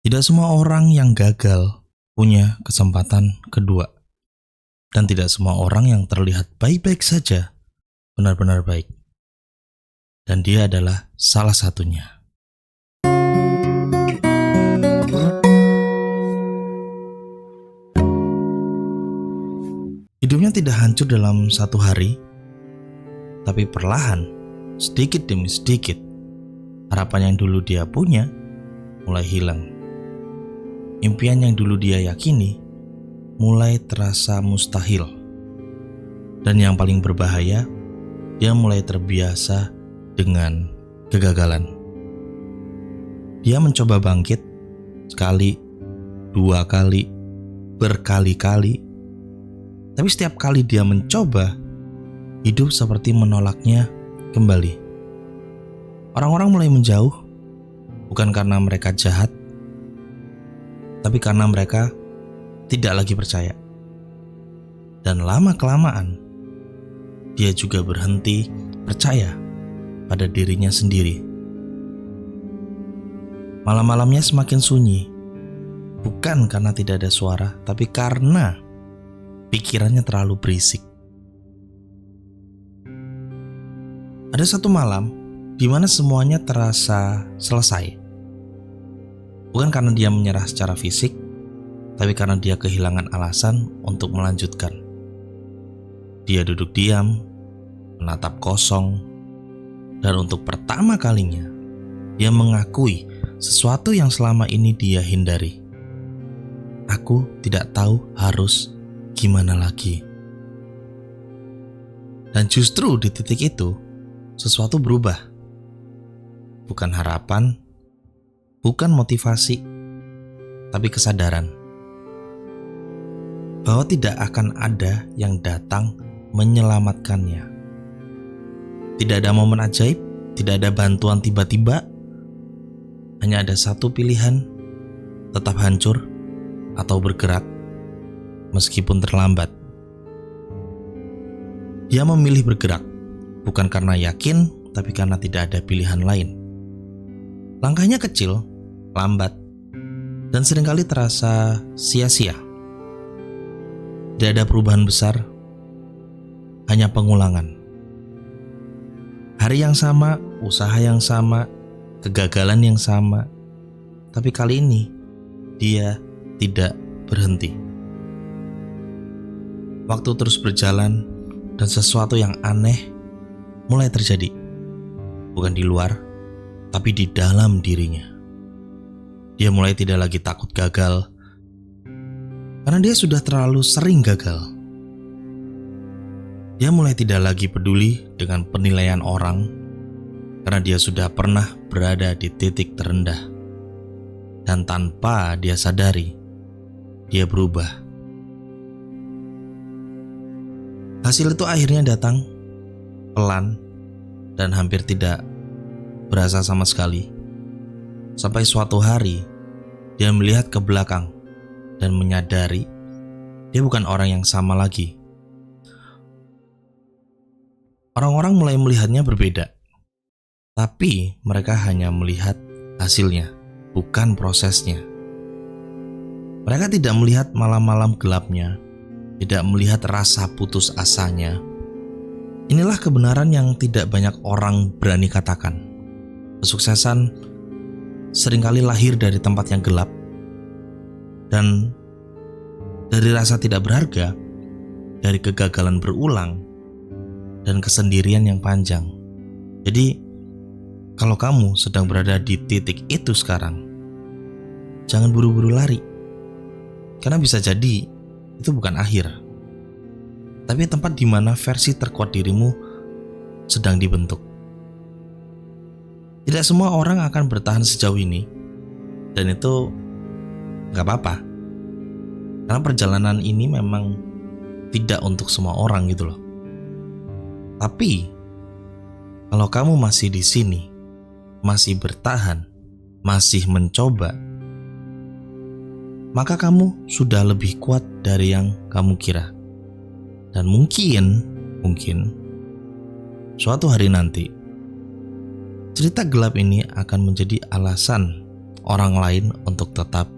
Tidak semua orang yang gagal punya kesempatan kedua. Dan tidak semua orang yang terlihat baik-baik saja benar-benar baik. Dan dia adalah salah satunya. Hidupnya tidak hancur dalam satu hari, tapi perlahan, sedikit demi sedikit, harapan yang dulu dia punya mulai hilang. Impian yang dulu dia yakini mulai terasa mustahil. Dan yang paling berbahaya, dia mulai terbiasa dengan kegagalan. Dia mencoba bangkit sekali, dua kali, berkali-kali. Tapi setiap kali dia mencoba, hidup seperti menolaknya kembali. Orang-orang mulai menjauh, bukan karena mereka jahat, tapi karena mereka tidak lagi percaya. Dan lama-kelamaan, dia juga berhenti percaya pada dirinya sendiri. Malam-malamnya semakin sunyi, bukan karena tidak ada suara, tapi karena pikirannya terlalu berisik. Ada satu malam di mana semuanya terasa selesai. Bukan karena dia menyerah secara fisik, tapi karena dia kehilangan alasan untuk melanjutkan. Dia duduk diam, menatap kosong, dan untuk pertama kalinya, dia mengakui sesuatu yang selama ini dia hindari. Aku tidak tahu harus gimana lagi. Dan justru di titik itu, sesuatu berubah. Bukan harapan, bukan motivasi, tapi kesadaran bahwa tidak akan ada yang datang menyelamatkannya. Tidak ada momen ajaib, tidak ada bantuan tiba-tiba. Hanya ada satu pilihan, tetap hancur atau bergerak meskipun terlambat. Dia memilih bergerak, bukan karena yakin, tapi karena tidak ada pilihan lain. Langkahnya kecil, lambat, dan seringkali terasa sia-sia. Tidak ada perubahan besar, hanya pengulangan. Hari yang sama, usaha yang sama, kegagalan yang sama. Tapi kali ini, dia tidak berhenti. Waktu terus berjalan, dan sesuatu yang aneh mulai terjadi. Bukan di luar, tapi di dalam dirinya. Dia mulai tidak lagi takut gagal, karena dia sudah terlalu sering gagal. Dia mulai tidak lagi peduli dengan penilaian orang, karena dia sudah pernah berada di titik terendah. Dan tanpa dia sadari, dia berubah. Hasil itu akhirnya datang, pelan, dan hampir tidak berasa sama sekali. Sampai suatu hari, dia melihat ke belakang dan menyadari dia bukan orang yang sama lagi. Orang-orang mulai melihatnya berbeda, tapi mereka hanya melihat hasilnya, bukan prosesnya. Mereka tidak melihat malam-malam gelapnya, tidak melihat rasa putus asanya. Inilah kebenaran yang tidak banyak orang berani katakan. Kesuksesan seringkali lahir dari tempat yang gelap, dan dari rasa tidak berharga, dari kegagalan berulang, dan kesendirian yang panjang. Jadi, kalau kamu sedang berada di titik itu sekarang, jangan buru-buru lari. Karena bisa jadi itu bukan akhir, tapi tempat di mana versi terkuat dirimu sedang dibentuk. Tidak semua orang akan bertahan sejauh ini, dan itu gak apa-apa. Karena perjalanan ini memang tidak untuk semua orang gitu loh. Tapi kalau kamu masih di sini, masih bertahan, masih mencoba, maka kamu sudah lebih kuat dari yang kamu kira. Dan mungkin suatu hari nanti, cerita gelap ini akan menjadi alasan orang lain untuk tetap